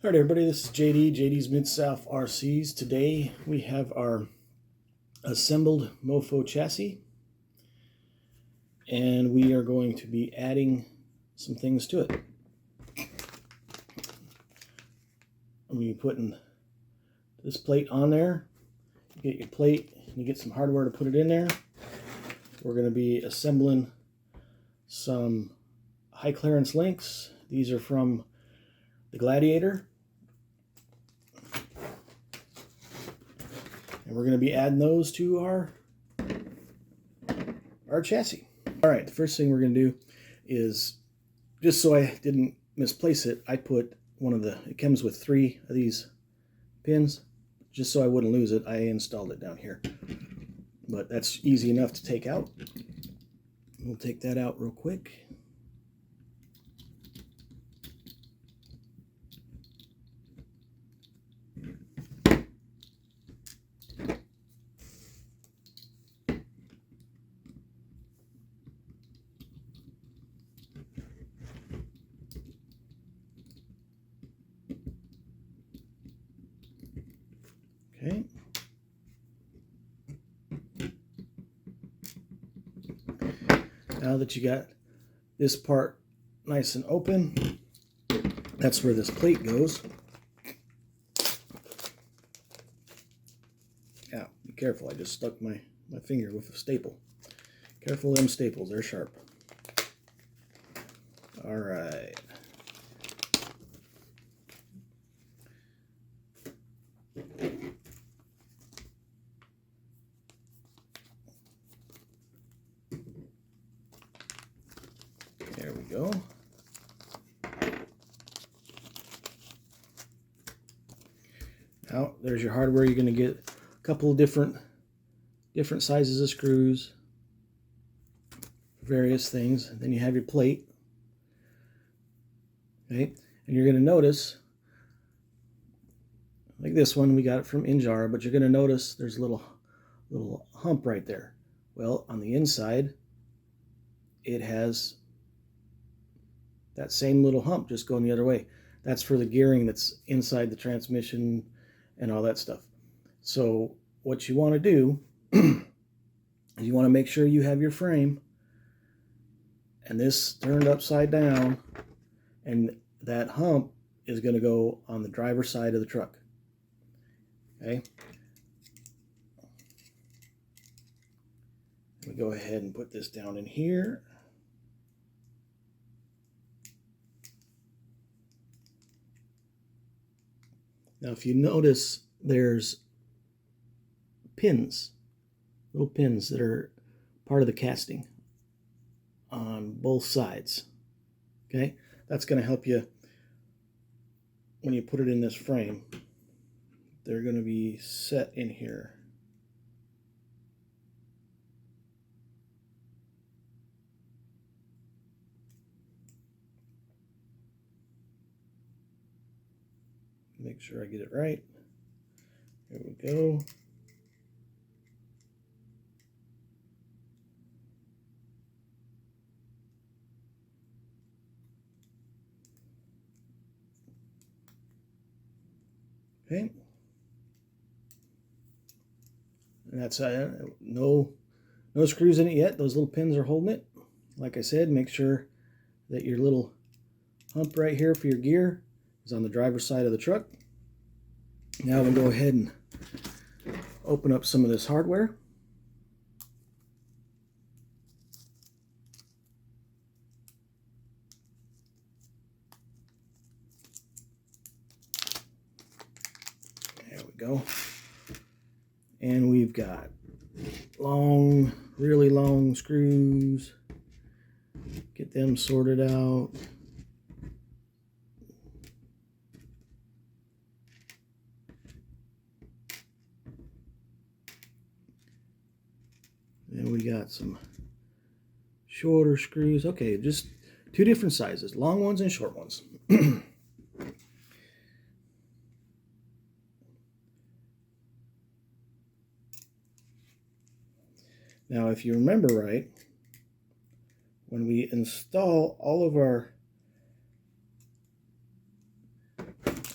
Alright everybody, this is JD's Mid-South RCs. Today we have our assembled Mofo chassis and we are going to be adding some things to it. I'm going to be putting this plate on there. You get your plate and you get some hardware to put it in there. We're going to be assembling some high clearance links. These are from the Gladiator. And we're going to be adding those to our chassis. All right, the first thing we're going to do is, just so I didn't misplace it, I put it comes with 3 of these pins. Just so I wouldn't lose it, I installed it down here. But that's easy enough to take out. We'll take that out real quick. Okay. Now that you got this part nice and open, that's where this plate goes. Yeah, be careful, I just stuck my finger with a staple. Careful of them staples, they're sharp. All right. There we go. Now there's your hardware. You're going to get a couple of different sizes of screws, various things. And then you have your plate. Okay, and you're going to notice, like this one, we got it from Injara, but you're going to notice there's a little hump right there. Well, on the inside, it has that same little hump, just going the other way. That's for the gearing that's inside the transmission and all that stuff. So what you want to do is you want to make sure you have your frame and this turned upside down, and that hump is going to go on the driver's side of the truck. Okay. We go ahead and put this down in here. Now, if you notice, there's pins, little pins that are part of the casting on both sides. Okay, that's going to help you when you put it in this frame. They're going to be set in here. Make sure I get it right. There we go. Okay. And that's no screws in it yet. Those little pins are holding it. Like I said, make sure that your little hump right here for your gear is on the driver's side of the truck. Now we'll go ahead and open up some of this hardware. There we go. And we've got long, really long screws. Get them sorted out. Then we got some shorter screws. Okay, just 2 different sizes, long ones and short ones. Now, if you remember right, when we install all of our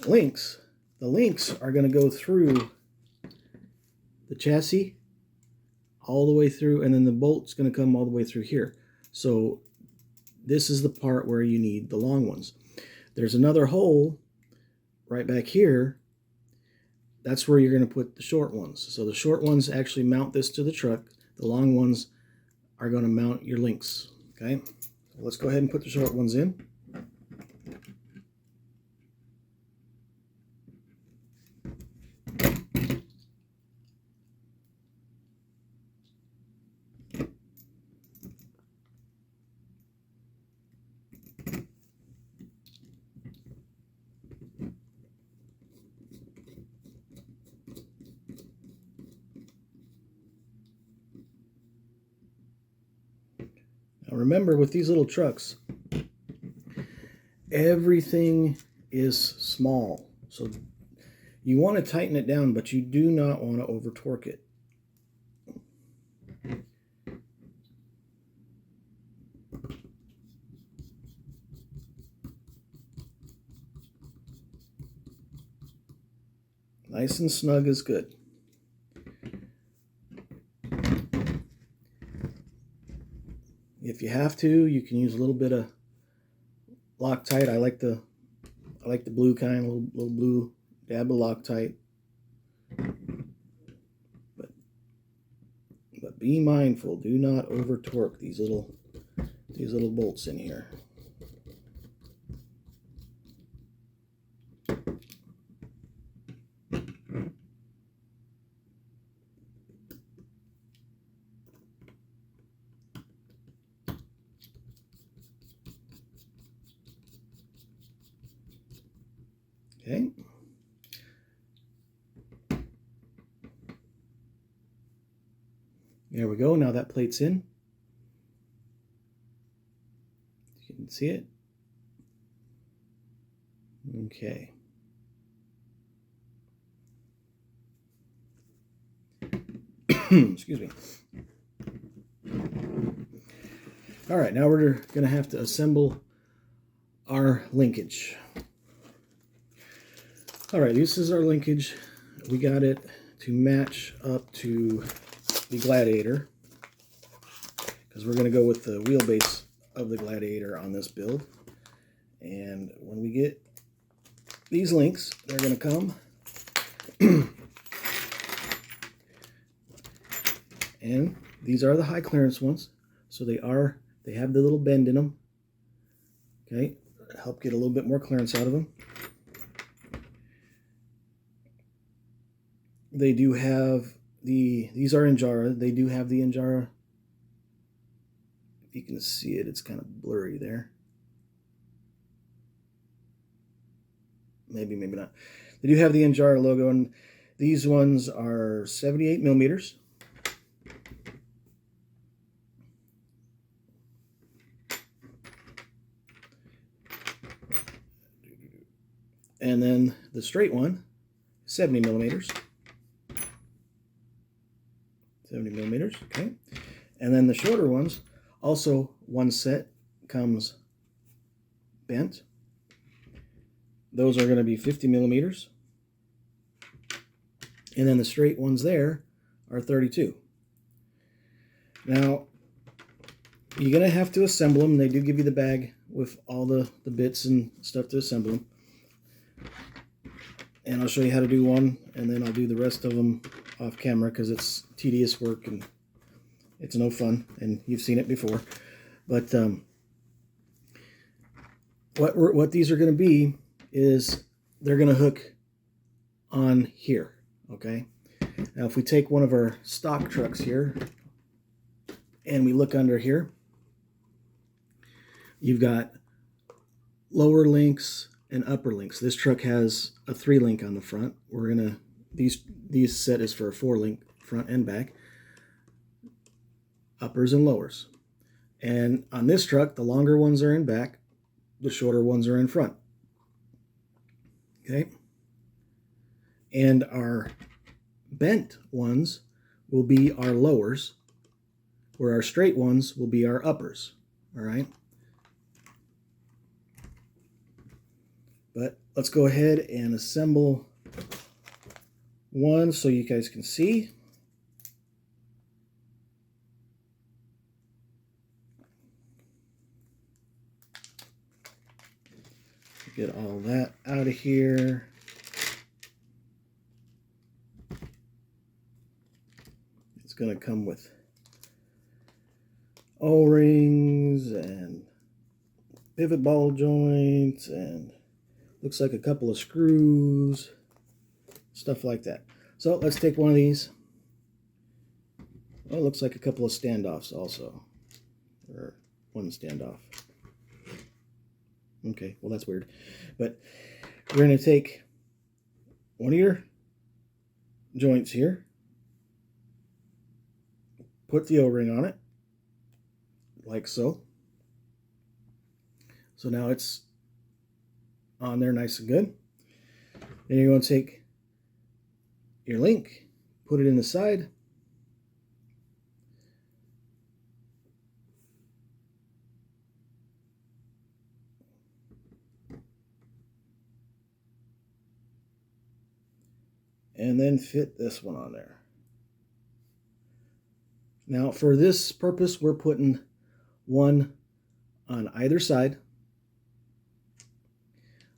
links, the links are going to go through the chassis all the way through, and then the bolt's going to come all the way through here. So this is the part where you need the long ones. There's another hole right back here. That's where you're going to put the short ones. So the short ones actually mount this to the truck. The long ones are going to mount your links. Okay, so let's go ahead and put the short ones in. Now remember, with these little trucks, everything is small. So you want to tighten it down, but you do not want to over torque it. Nice and snug is good. If you have to, you can use a little bit of Loctite. I like the blue kind, little blue dab of Loctite. But be mindful, do not over torque these little bolts in here. Okay. There we go. Now that plate's in. You can see it. Okay. Excuse me. All right, now we're going to have to assemble our linkage. All right, this is our linkage. We got it to match up to the Gladiator, because we're going to go with the wheelbase of the Gladiator on this build. And when we get these links, they're going to come and these are the high clearance ones, so they have the little bend in them. Okay, help get a little bit more clearance out of them. They do have these are Injara. They do have the Injara. If you can see it, it's kind of blurry there. Maybe not. They do have the Injara logo, and these ones are 78 millimeters. And then the straight one, 70 millimeters. 70 millimeters, okay. And then the shorter ones, also one set comes bent. Those are going to be 50 millimeters. And then the straight ones there are 32. Now, you're going to have to assemble them. They do give you the bag with all the bits and stuff to assemble them. And I'll show you how to do one, and then I'll do the rest of them off camera because it's tedious work and it's no fun, and you've seen it before. But what these are going to be is they're going to hook on here, okay? Now if we take one of our stock trucks here and we look under here, you've got lower links and upper links. This truck has a 3-link on the front. We're gonna these set is for a 4-link front and back, uppers and lowers. And on this truck, the longer ones are in back, the shorter ones are in front. Okay. And our bent ones will be our lowers, where our straight ones will be our uppers. All right. But let's go ahead and assemble one so you guys can see. Get all that out of here. It's going to come with O-rings and pivot ball joints and looks like a couple of screws, stuff like that. So let's take one of these. Oh, it looks like a couple of standoffs also, or one standoff. Okay, well that's weird. But we're going to take one of your joints here, put the O-ring on it, like so. So now it's on there nice and good. Then you're going to take your link, put it in the side, and then fit this one on there. Now for this purpose, we're putting one on either side.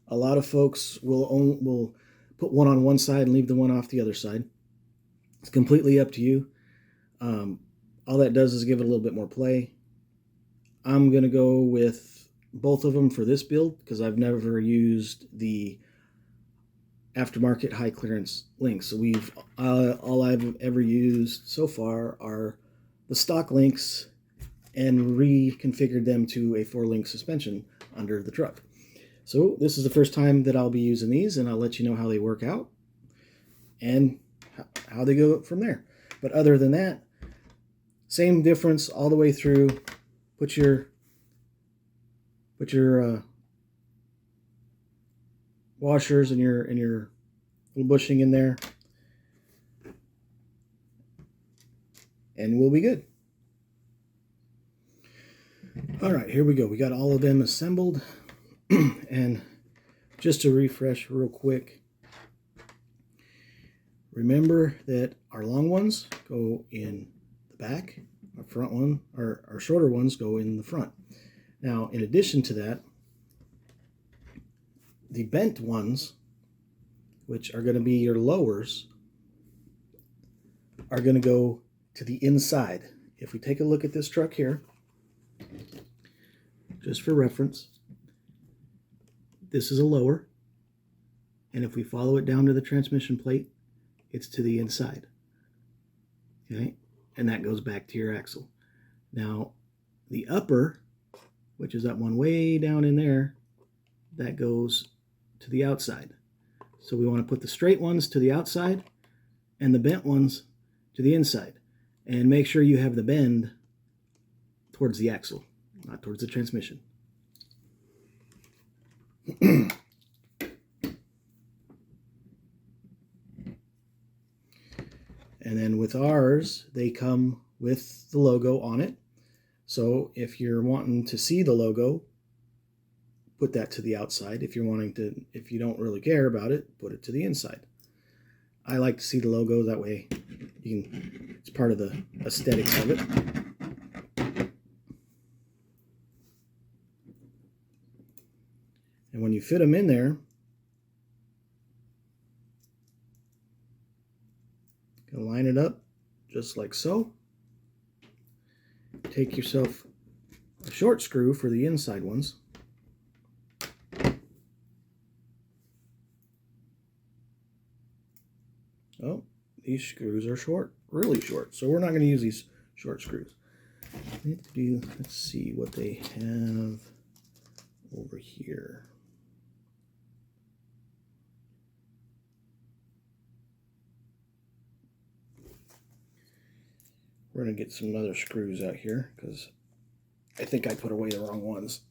A lot of folks will put one on one side and leave the one off the other side. It's completely up to you. All that does is give it a little bit more play. I'm going to go with both of them for this build because I've never used the aftermarket high clearance links. So all I've ever used so far are the stock links and reconfigured them to a 4-link suspension under the truck. So this is the first time that I'll be using these, and I'll let you know how they work out and how they go from there. But other than that, same difference all the way through. Put your washers and your little bushing in there, and we'll be good. All right, here we go. We got all of them assembled. And just to refresh real quick, remember that our long ones go in the back, our front one, or our shorter ones go in the front. Now, in addition to that, the bent ones, which are going to be your lowers, are going to go to the inside. If we take a look at this truck here, just for reference, this is a lower, and if we follow it down to the transmission plate, it's to the inside. Okay, and that goes back to your axle. Now, the upper, which is that one way down in there, that goes to the outside. So we want to put the straight ones to the outside and the bent ones to the inside. And make sure you have the bend towards the axle, not towards the transmission. And then with ours, they come with the logo on it. So if you're wanting to see the logo, put that to the outside. If you don't really care about it, put it to the inside. I like to see the logo, that way it's part of the aesthetics of it. And when you fit them in there, you can line it up just like so. Take yourself a short screw for the inside ones. Oh, these screws are short, really short, so we're not going to use these short screws. Let's see what they have over here. We're going to get some other screws out here because I think I put away the wrong ones.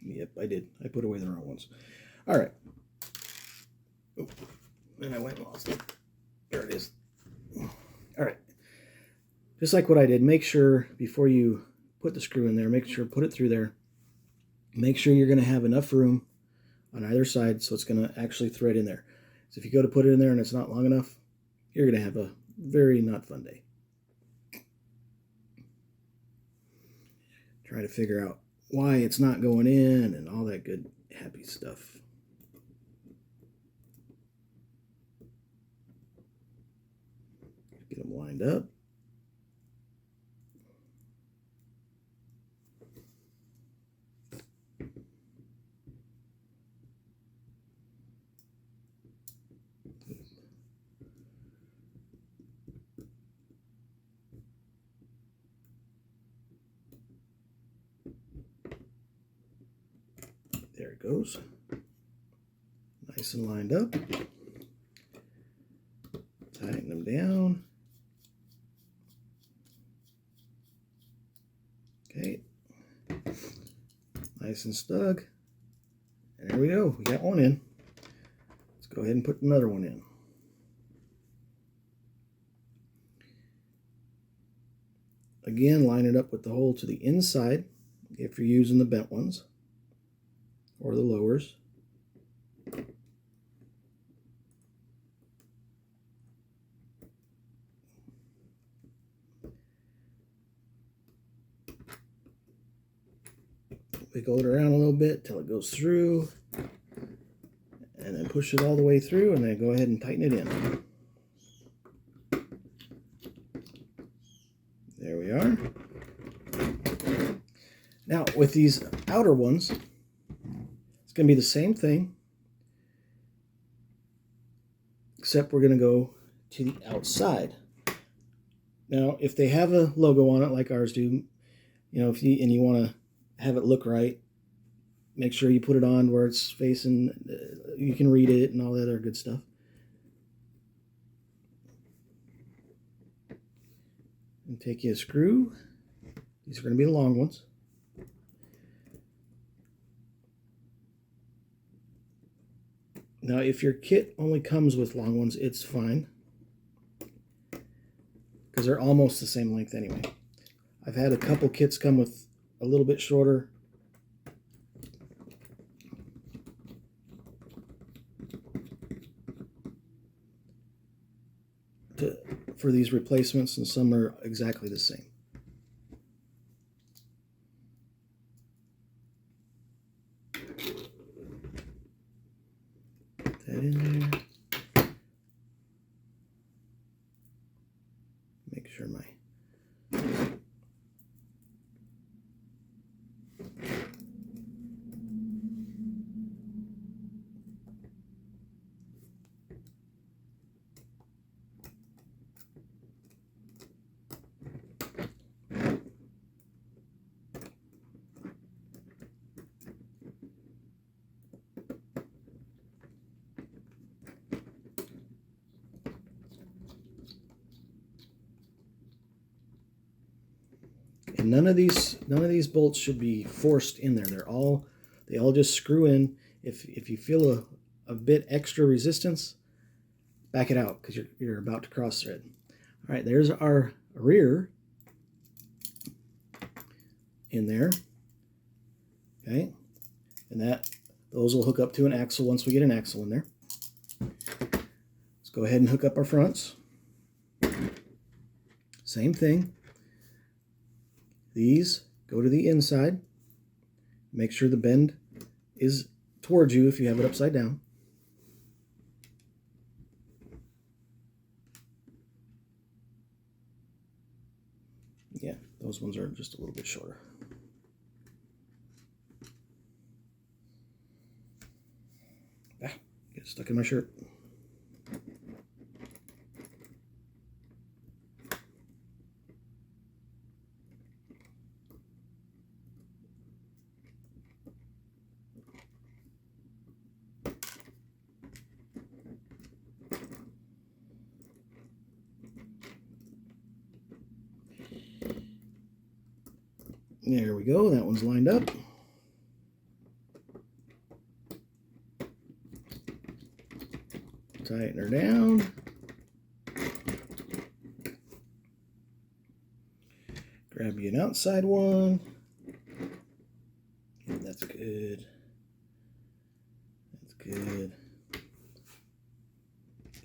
Yep, I did. I put away the wrong ones. All right. Oh, and I went and lost it. There it is. All right. Just like what I did, make sure before you put the screw in there, make sure put it through there. Make sure you're going to have enough room on either side so it's going to actually thread in there. So if you go to put it in there and it's not long enough, you're going to have a very not fun day. Try to figure out why it's not going in and all that good happy stuff. Get them lined up. There it goes. Nice and lined up. Tighten them down. Okay. Nice and snug. And there we go. We got one in. Let's go ahead and put another one in. Again, line it up with the hole to the inside if you're using the bent ones or the lowers. Wiggle it around a little bit till it goes through, and then push it all the way through, and then go ahead and tighten it in. There we are. Now with these outer ones, it's going to be the same thing, except we're going to go to the outside. Now if they have a logo on it like ours do, you know, if you want to have it look right, make sure you put it on where it's facing, you can read it and all that other good stuff. And take you a screw. These are going to be the long ones. Now if your kit only comes with long ones, it's fine, because they're almost the same length anyway. I've had a couple kits come with a little bit shorter. For these replacements, and some are exactly the same. Put that in there. Make sure my and none of these bolts should be forced in there. They all just screw in. If you feel a bit extra resistance, back it out, because you're about to cross thread. All right, there's our rear in there. Okay, and those will hook up to an axle once we get an axle in there. Let's go ahead and hook up our fronts. Same thing. These go to the inside. Make sure the bend is towards you if you have it upside down. Yeah, those ones are just a little bit shorter. Get stuck in my shirt. There we go, that one's lined up. Tighten her down. Grab you an outside one. That's good. That's good.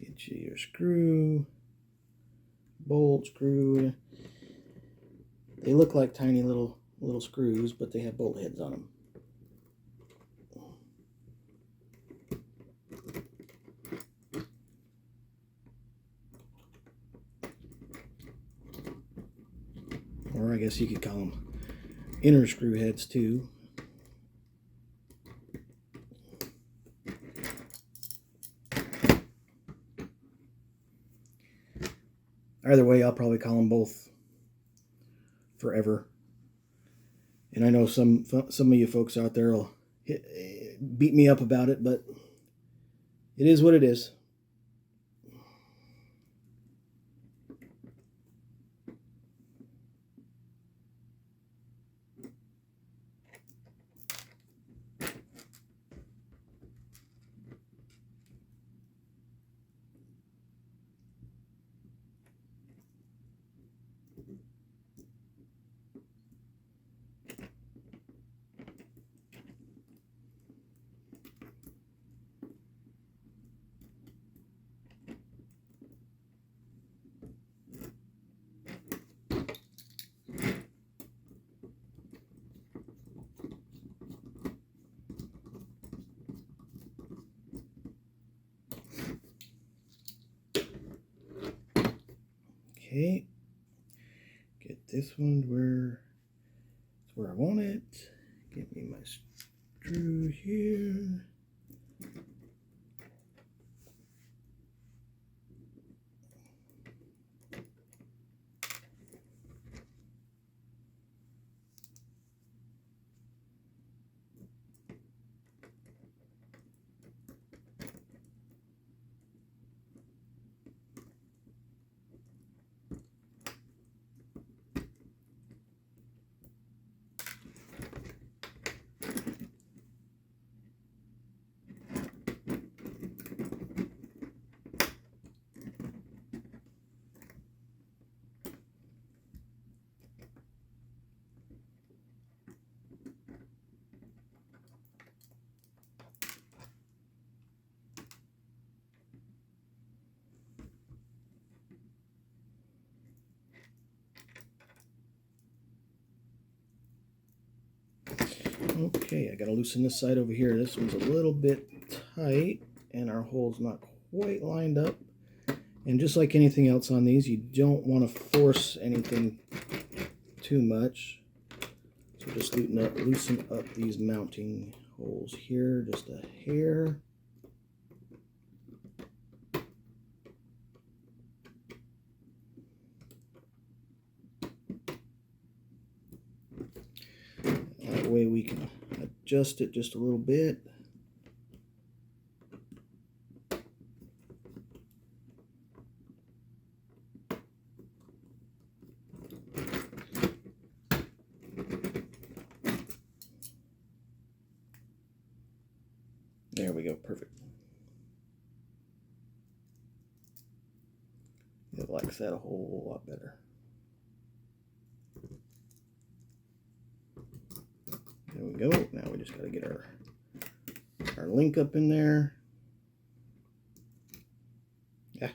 Get you your screw. Bolt, screw. They look like tiny little screws, but they have bolt heads on them. Or I guess you could call them inner screw heads too. Either way, I'll probably call them both forever. And I know some of you folks out there will beat me up about it, but it is what it is. Okay, get this one where I want it. Get me my screw here. Okay, I gotta loosen this side over here. This one's a little bit tight and our hole's not quite lined up. And just like anything else on these, you don't want to force anything too much. So just loosen up these mounting holes here, just a hair. That way we can adjust it just a little bit. There we go, perfect. It likes that a whole lot better. There we go. Now we just got to get our link up in there. Yeah.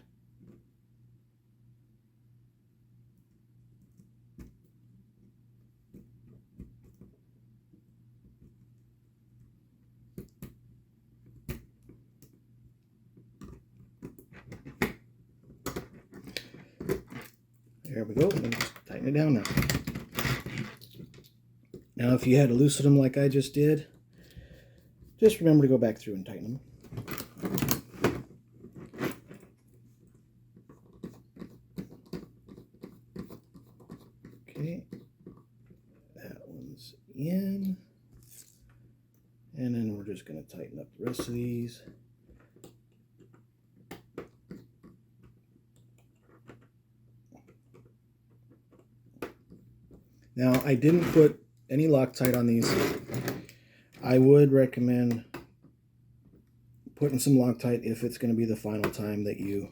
There we go. And just tighten it down now. Now, if you had to loosen them like I just did, just remember to go back through and tighten them. Okay, that one's in. And then we're just going to tighten up the rest of these. Now, I didn't put any Loctite on these. I would recommend putting some Loctite if it's going to be the final time that you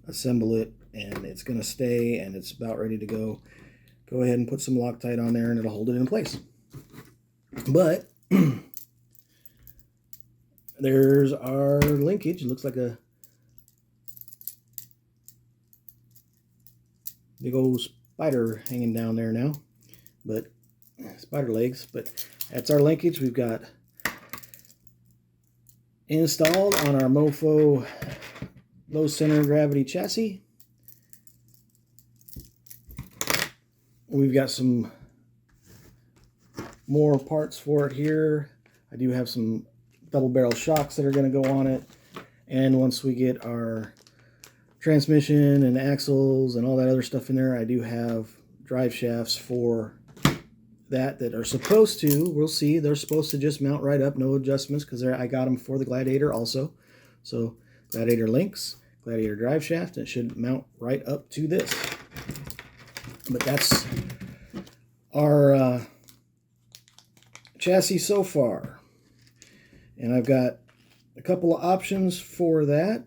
assemble it and it's going to stay and it's about ready to go. Go ahead and put some Loctite on there and it'll hold it in place. But there's our linkage. It looks like a big old spider hanging down there now, but spider legs. But that's our linkage. We've got installed on our Mofo low center of gravity chassis. We've got some more parts for it here. I do have some double barrel shocks that are going to go on it. And once we get our transmission and axles and all that other stuff in there, I do have drive shafts for that are supposed to, we'll see, they're supposed to just mount right up, no adjustments, because I got them for the Gladiator also. So Gladiator links, Gladiator drive shaft, and it should mount right up to this. But that's our chassis so far. And I've got a couple of options for that.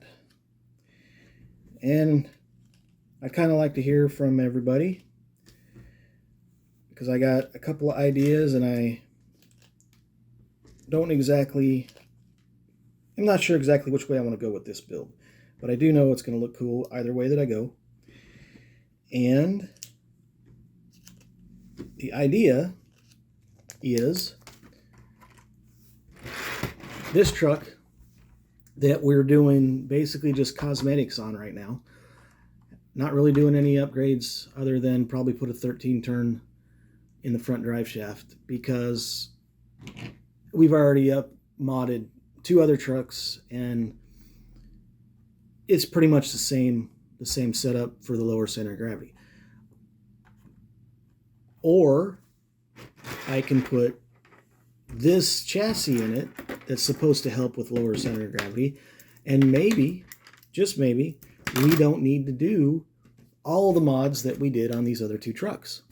And I'd kind of like to hear from everybody, because I got a couple of ideas and I'm not sure exactly which way I want to go with this build. But I do know it's going to look cool either way that I go. And the idea is this truck that we're doing basically just cosmetics on right now. Not really doing any upgrades other than probably put a 13 turn in the front drive shaft, because we've already modded 2 other trucks and it's pretty much the same setup for the lower center of gravity. Or I can put this chassis in it that's supposed to help with lower center of gravity, and maybe, just maybe, we don't need to do all the mods that we did on these other 2 trucks.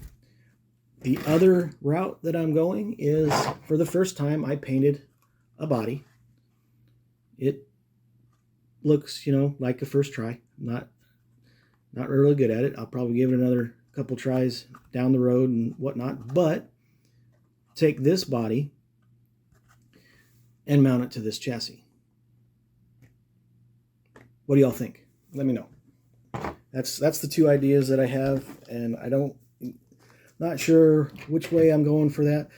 The other route that I'm going is, for the first time, I painted a body. It looks, like a first try. Not really good at it. I'll probably give it another couple tries down the road and whatnot, but take this body and mount it to this chassis. What do y'all think? Let me know. That's the 2 ideas that I have, and not sure which way I'm going for that.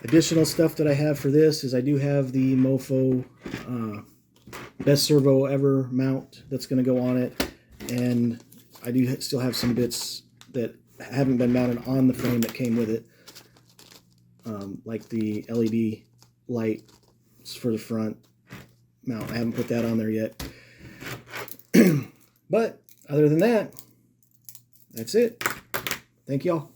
Additional stuff that I have for this is I do have the Mofo best servo ever mount that's going to go on it, and I do still have some bits that haven't been mounted on the frame that came with it, like the LED light for the front mount. I haven't put that on there yet. But other than that, that's it. Thank y'all.